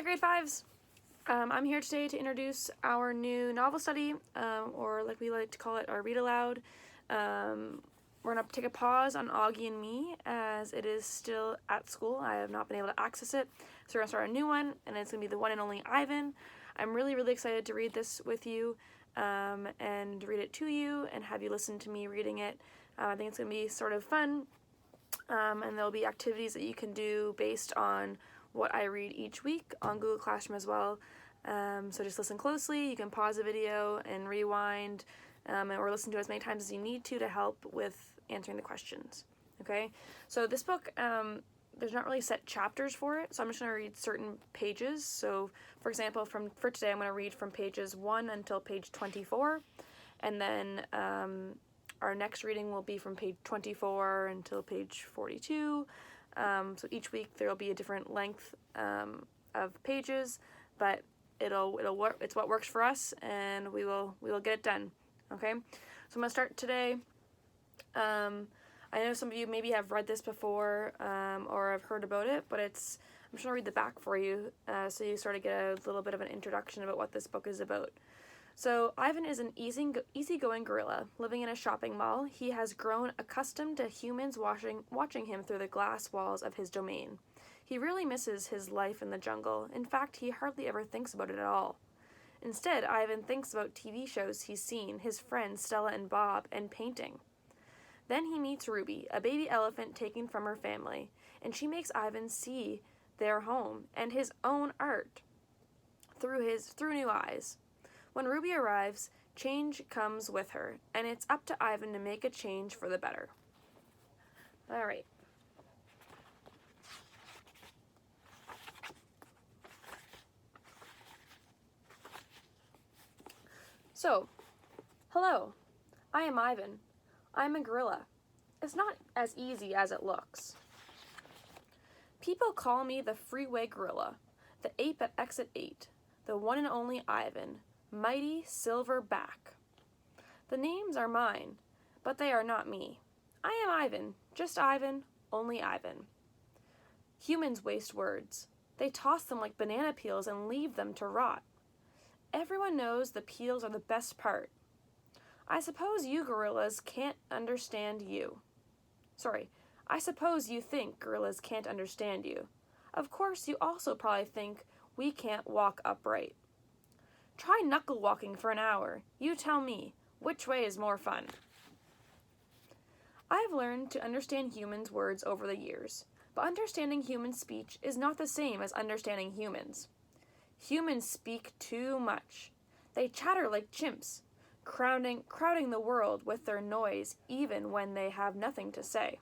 grade fives. I'm here today to introduce our new novel study, or like we like to call it, our read aloud. We're going to take a pause on Augie and Me as it is still at school. I have not been able to access it, so we're going to start a new one, and it's going to be the one and only Ivan. I'm really excited to read this with you and read it to you and have you listen to me reading it. I think it's going to be sort of fun, and there'll be activities that you can do based on what I read each week on Google Classroom as well. So just listen closely. You can pause the video and rewind, or listen to as many times as you need to help with answering the questions. Okay, so this book, there's not really set chapters for it, so I'm just going to read certain pages. So for example, for today I'm going to read from pages 1 until page 24, and then our next reading will be from page 24 until page 42. So each week there will be a different length of pages, but it'll work. It's what works for us, and we will get it done. Okay, so I'm gonna start today. I know some of you maybe have read this before or have heard about it, but I'm just gonna read the back for you so you sort of get a little bit of an introduction about what this book is about. So Ivan is an easygoing gorilla living in a shopping mall. He has grown accustomed to humans watching him through the glass walls of his domain. He really misses his life in the jungle. In fact, he hardly ever thinks about it at all. Instead, Ivan thinks about TV shows he's seen, his friends Stella and Bob, and painting. Then he meets Ruby, a baby elephant taken from her family, and she makes Ivan see their home and his own art through new eyes. When Ruby arrives, change comes with her, and it's up to Ivan to make a change for the better. All right. So, hello, I am Ivan. I'm a gorilla. It's not as easy as it looks. People call me the freeway gorilla, the ape at exit 8, the one and only Ivan, Mighty Silver Back. The names are mine, but they are not me. I am Ivan, just Ivan, only Ivan. Humans waste words. They toss them like banana peels and leave them to rot. Everyone knows the peels are the best part. I suppose you gorillas can't understand you. I suppose you think gorillas can't understand you. Of course, you also probably think we can't walk upright. Try knuckle walking for an hour. You tell me, which way is more fun? I've learned to understand humans' words over the years, but understanding human speech is not the same as understanding humans. Humans speak too much. They chatter like chimps, crowding the world with their noise even when they have nothing to say.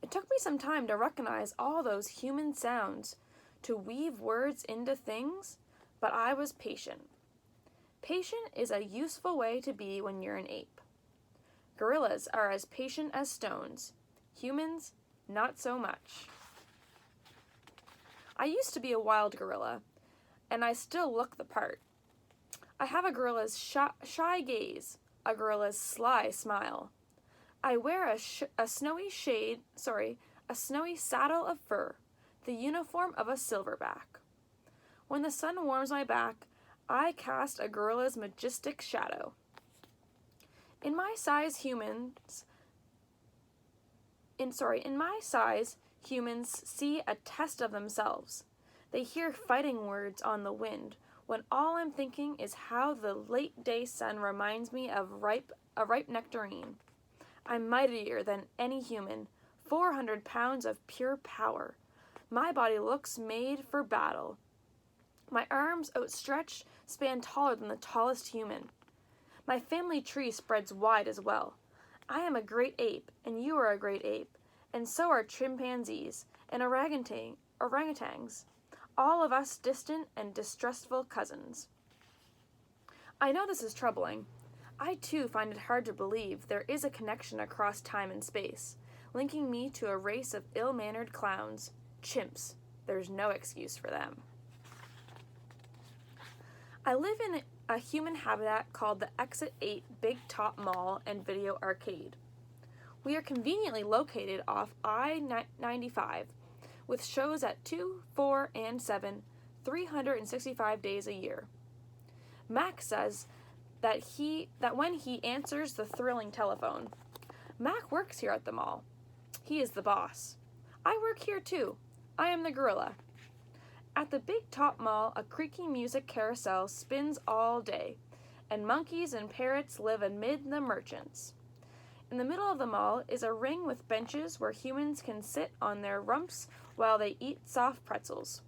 It took me some time to recognize all those human sounds, to weave words into things, but I was patient. Patient is a useful way to be when you're an ape. Gorillas are as patient as stones. Humans, not so much. I used to be a wild gorilla, and I still look the part. I have a gorilla's shy gaze, a gorilla's sly smile. I wear a snowy saddle of fur, the uniform of a silverback. When the sun warms my back, I cast a gorilla's majestic shadow. In my size, humans see a test of themselves. They hear fighting words on the wind, when all I'm thinking is how the late day sun reminds me of a ripe nectarine. I'm mightier than any human, 400 pounds of pure power. My body looks made for battle. My arms, outstretched, span taller than the tallest human. My family tree spreads wide as well. I am a great ape, and you are a great ape, and so are chimpanzees and orangutans, all of us distant and distrustful cousins. I know this is troubling. I too find it hard to believe there is a connection across time and space, linking me to a race of ill-mannered clowns, chimps. There's no excuse for them. I live in a human habitat called the Exit 8 Big Top Mall and Video Arcade. We are conveniently located off I-95, with shows at 2, 4, and 7, 365 days a year. Mac says that when he answers the thrilling telephone, Mac works here at the mall. He is the boss. I work here too. I am the gorilla. At the Big Top Mall, a creaking music carousel spins all day, and monkeys and parrots live amid the merchants. In the middle of the mall is a ring with benches where humans can sit on their rumps while they eat soft pretzels.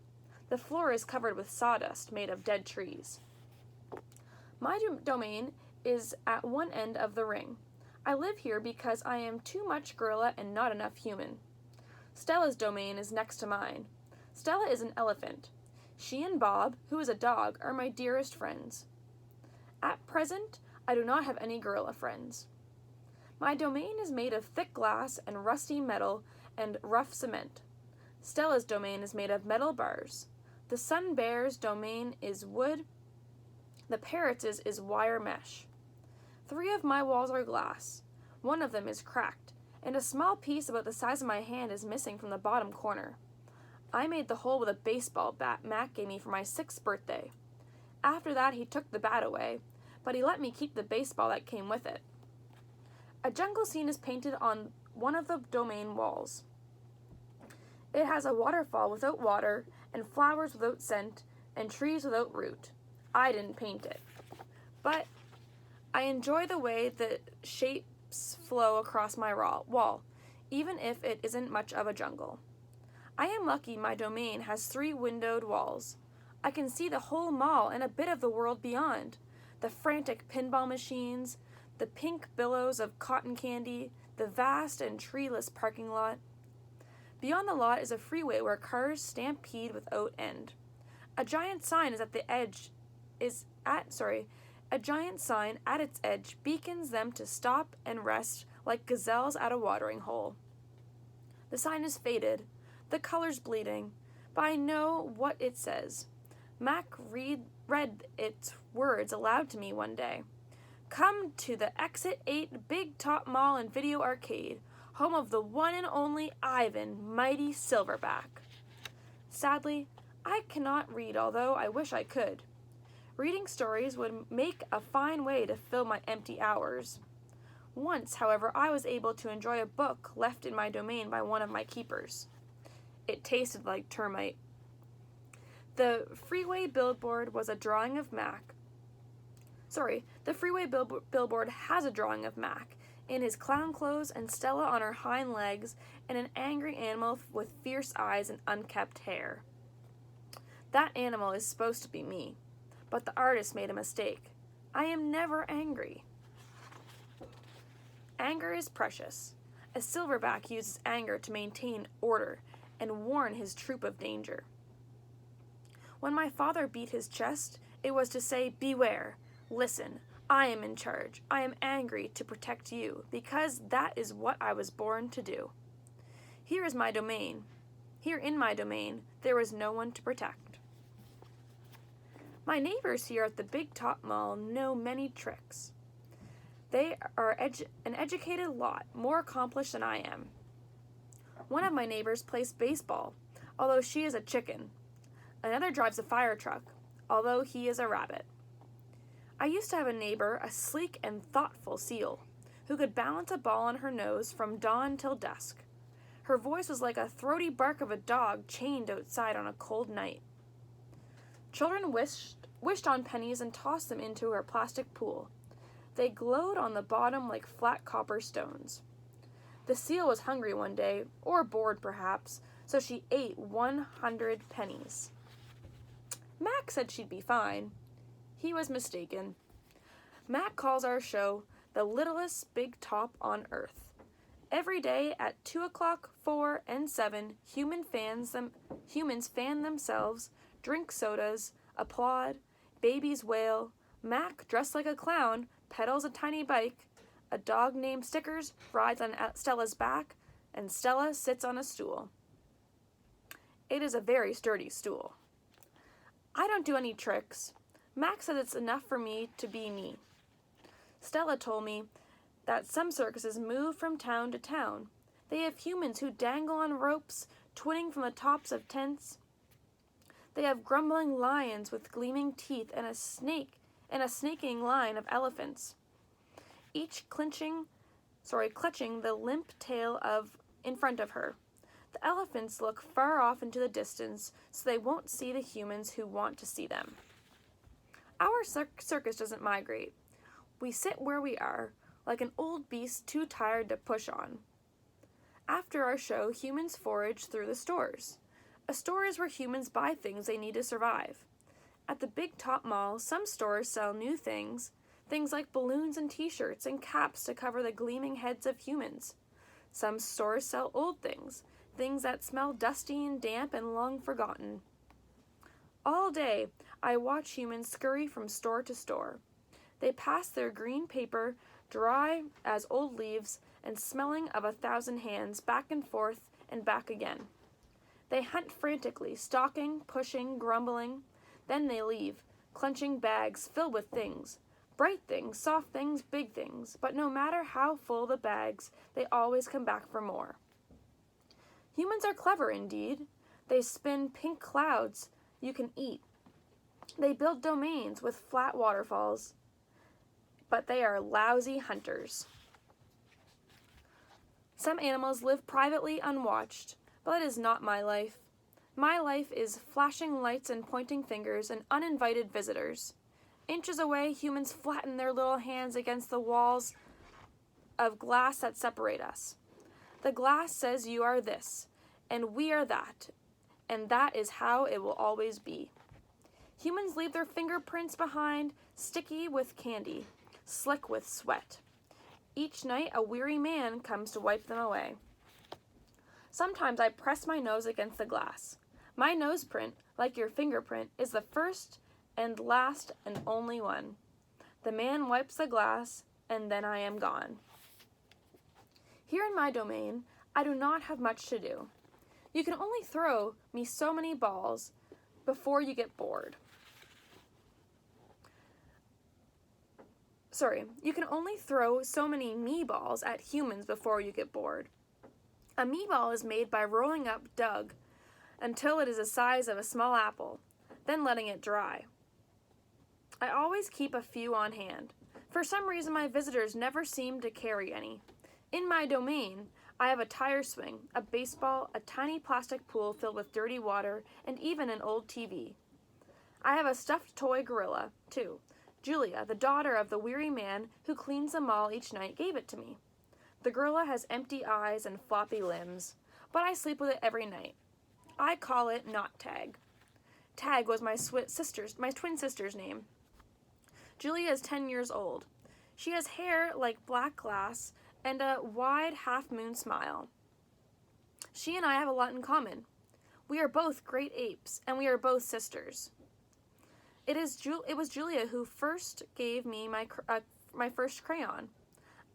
The floor is covered with sawdust made of dead trees. My domain is at one end of the ring. I live here because I am too much gorilla and not enough human. Stella's domain is next to mine. Stella is an elephant. She and Bob, who is a dog, are my dearest friends. At present, I do not have any gorilla friends. My domain is made of thick glass and rusty metal and rough cement. Stella's domain is made of metal bars. The sun bear's domain is wood. The parrot's is wire mesh. 3 of my walls are glass. One of them is cracked, and a small piece about the size of my hand is missing from the bottom corner. I made the hole with a baseball bat Mac gave me for my 6th birthday. After that, he took the bat away, but he let me keep the baseball that came with it. A jungle scene is painted on one of the domain walls. It has a waterfall without water, and flowers without scent, and trees without root. I didn't paint it. But I enjoy the way the shapes flow across my wall, even if it isn't much of a jungle. I am lucky my domain has 3 windowed walls. I can see the whole mall and a bit of the world beyond. The frantic pinball machines, the pink billows of cotton candy, the vast and treeless parking lot. Beyond the lot is a freeway where cars stampede without end. A giant sign at its edge beacons them to stop and rest like gazelles at a watering hole. The sign is faded, the colors bleeding, but I know what it says. Mac read its words aloud to me one day. Come to the Exit 8 Big Top Mall and Video Arcade, home of the one and only Ivan, mighty Silverback. Sadly, I cannot read, although I wish I could. Reading stories would make a fine way to fill my empty hours. Once, however, I was able to enjoy a book left in my domain by one of my keepers. It tasted like termite. The freeway billboard was a drawing of Mac. The freeway billboard has a drawing of Mac in his clown clothes and Stella on her hind legs and an angry animal with fierce eyes and unkempt hair. That animal is supposed to be me, but the artist made a mistake. I am never angry. Anger is precious. A silverback uses anger to maintain order and warn his troop of danger. When my father beat his chest, it was to say, beware. Listen, I am in charge. I am angry to protect you, because that is what I was born to do. Here is my domain. Here in my domain, there is no one to protect. My neighbors here at the Big Top Mall know many tricks. They are an educated lot, more accomplished than I am. One of my neighbors plays baseball, although she is a chicken. Another drives a fire truck, although he is a rabbit. I used to have a neighbor, a sleek and thoughtful seal, who could balance a ball on her nose from dawn till dusk. Her voice was like a throaty bark of a dog chained outside on a cold night. Children wished on pennies and tossed them into her plastic pool. They glowed on the bottom like flat copper stones. The seal was hungry one day, or bored perhaps, so she ate 100 pennies. Mac said she'd be fine. He was mistaken. Mac calls our show the littlest big top on earth. Every day at 2 o'clock, 4, and 7, humans fan themselves, drink sodas, applaud, babies wail, Mac, dressed like a clown, pedals a tiny bike, a dog named Stickers rides on Stella's back, and Stella sits on a stool. It is a very sturdy stool. I don't do any tricks. Mac said it's enough for me to be me. Stella told me that some circuses move from town to town. They have humans who dangle on ropes twinning from the tops of tents. They have grumbling lions with gleaming teeth and a snaking line of elephants, each clutching the limp tail in front of her. The elephants look far off into the distance so they won't see the humans who want to see them. Our circus doesn't migrate. We sit where we are, like an old beast too tired to push on. After our show, humans forage through the stores. A store is where humans buy things they need to survive. At the Big Top Mall, some stores sell new things like balloons and t-shirts and caps to cover the gleaming heads of humans. Some stores sell old things that smell dusty and damp and long forgotten. All day, I watch humans scurry from store to store. They pass their green paper, dry as old leaves and smelling of 1,000 hands, back and forth and back again. They hunt frantically, stalking, pushing, grumbling. Then they leave, clenching bags filled with things. Bright things, soft things, big things. But no matter how full the bags, they always come back for more. Humans are clever indeed. They spin pink clouds you can eat. They build domains with flat waterfalls. But they are lousy hunters. Some animals live privately unwatched, but it is not my life. My life is flashing lights and pointing fingers and uninvited visitors. Inches away, humans flatten their little hands against the walls of glass that separate us. The glass says you are this, and we are that, and that is how it will always be. Humans leave their fingerprints behind, sticky with candy, slick with sweat. Each night, a weary man comes to wipe them away. Sometimes I press my nose against the glass. My nose print, like your fingerprint, is the first and last and only one. The man wipes the glass, and then I am gone. Here in my domain, I do not have much to do. You can only throw me so many balls before you get bored. You can only throw so many meatballs at humans before you get bored. A meatball is made by rolling up Doug until it is the size of a small apple, then letting it dry. I always keep a few on hand. For some reason, my visitors never seem to carry any. In my domain, I have a tire swing, a baseball, a tiny plastic pool filled with dirty water, and even an old TV. I have a stuffed toy gorilla, too. Julia, the daughter of the weary man who cleans the mall each night, gave it to me. The gorilla has empty eyes and floppy limbs, but I sleep with it every night. I call it Not Tag. Tag was my twin sister's name. Julia is 10 years old. She has hair like black glass and a wide half-moon smile. She and I have a lot in common. We are both great apes, and we are both sisters. It was Julia who first gave me my first crayon.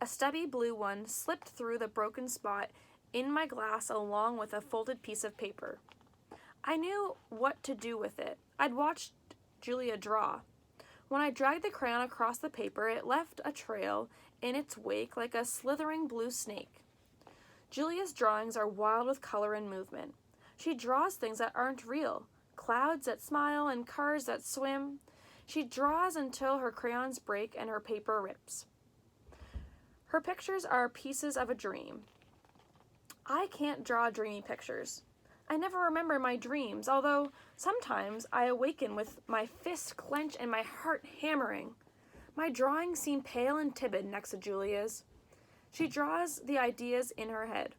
A stubby blue one slipped through the broken spot in my glass along with a folded piece of paper. I knew what to do with it. I'd watched Julia draw. When I dragged the crayon across the paper, it left a trail in its wake like a slithering blue snake. Julia's drawings are wild with color and movement. She draws things that aren't real, clouds that smile and cars that swim. She draws until her crayons break and her paper rips. Her pictures are pieces of a dream. I can't draw dreamy pictures. I never remember my dreams, although sometimes I awaken with my fist clenched and my heart hammering. My drawings seem pale and timid next to Julia's. She draws the ideas in her head.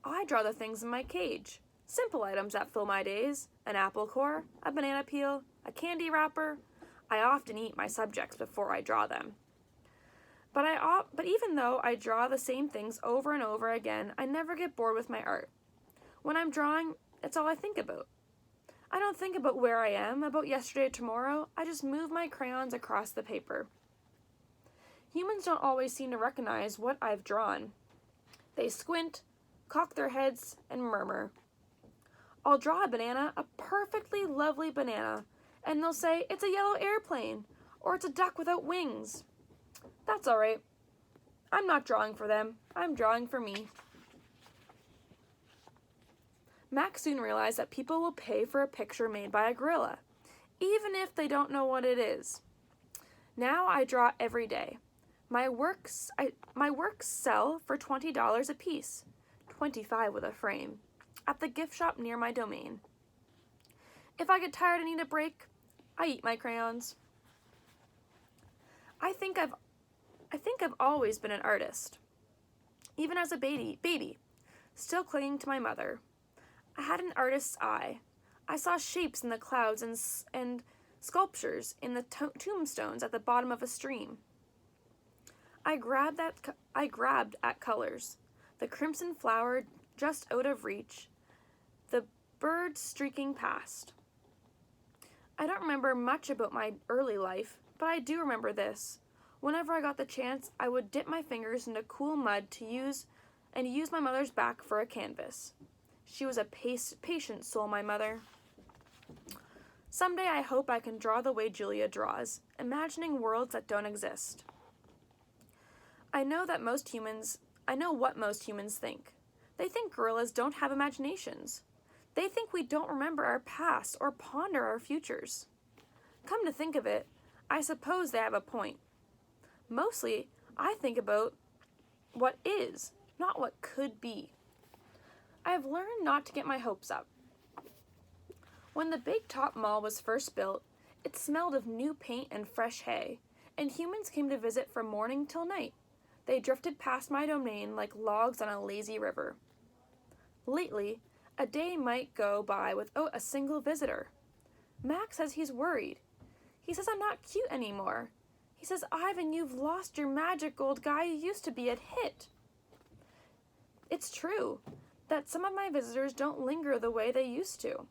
I draw the things in my cage. Simple items that fill my days. An apple core, a banana peel, a candy wrapper. I often eat my subjects before I draw them. But even though I draw the same things over and over again, I never get bored with my art. When I'm drawing, it's all I think about. I don't think about where I am, about yesterday or tomorrow. I just move my crayons across the paper. Humans don't always seem to recognize what I've drawn. They squint, cock their heads, and murmur. I'll draw a banana, a perfectly lovely banana, and they'll say, it's a yellow airplane, or it's a duck without wings. That's all right. I'm not drawing for them. I'm drawing for me. Max soon realized that people will pay for a picture made by a gorilla, even if they don't know what it is. Now I draw every day. My works sell for $20 a piece, 25 with a frame, at the gift shop near my domain. If I get tired and need a break, I eat my crayons. I think I've always been an artist, even as a baby, still clinging to my mother. I had an artist's eye. I saw shapes in the clouds and sculptures in the tombstones at the bottom of a stream. I grabbed at colors, the crimson flower just out of reach, the bird streaking past. I don't remember much about my early life, but I do remember this. Whenever I got the chance, I would dip my fingers into cool mud to use my mother's back for a canvas. She was a patient soul, my mother. Someday I hope I can draw the way Julia draws, imagining worlds that don't exist. I know what most humans think. They think gorillas don't have imaginations. They think we don't remember our past or ponder our futures. Come to think of it, I suppose they have a point. Mostly, I think about what is, not what could be. I have learned not to get my hopes up. When the Big Top Mall was first built, it smelled of new paint and fresh hay, and humans came to visit from morning till night. They drifted past my domain like logs on a lazy river. Lately, a day might go by without a single visitor. Max says he's worried. He says I'm not cute anymore. He says, Ivan, you've lost your magic old guy you used to be at HIT. It's true that some of my visitors don't linger the way they used to.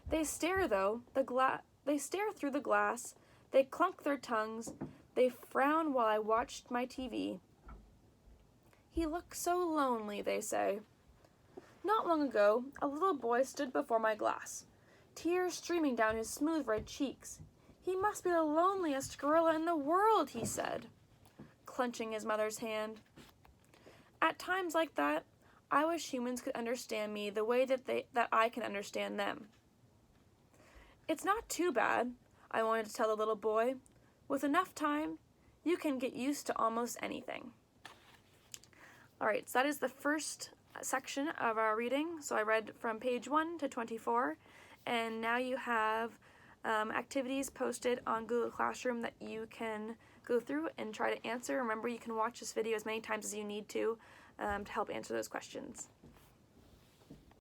They stare through the glass, they clunk their tongues, they frown while I watched my TV. He looks so lonely, they say. Not long ago, a little boy stood before my glass, tears streaming down his smooth red cheeks. He must be the loneliest gorilla in the world, he said, clenching his mother's hand. At times like that, I wish humans could understand me the way that I can understand them. It's not too bad, I wanted to tell the little boy. With enough time, you can get used to almost anything. Alright, so that is the first section of our reading. So I read from page 1 to 24, and now you have activities posted on Google Classroom that you can go through and try to answer. Remember, you can watch this video as many times as you need to help answer those questions.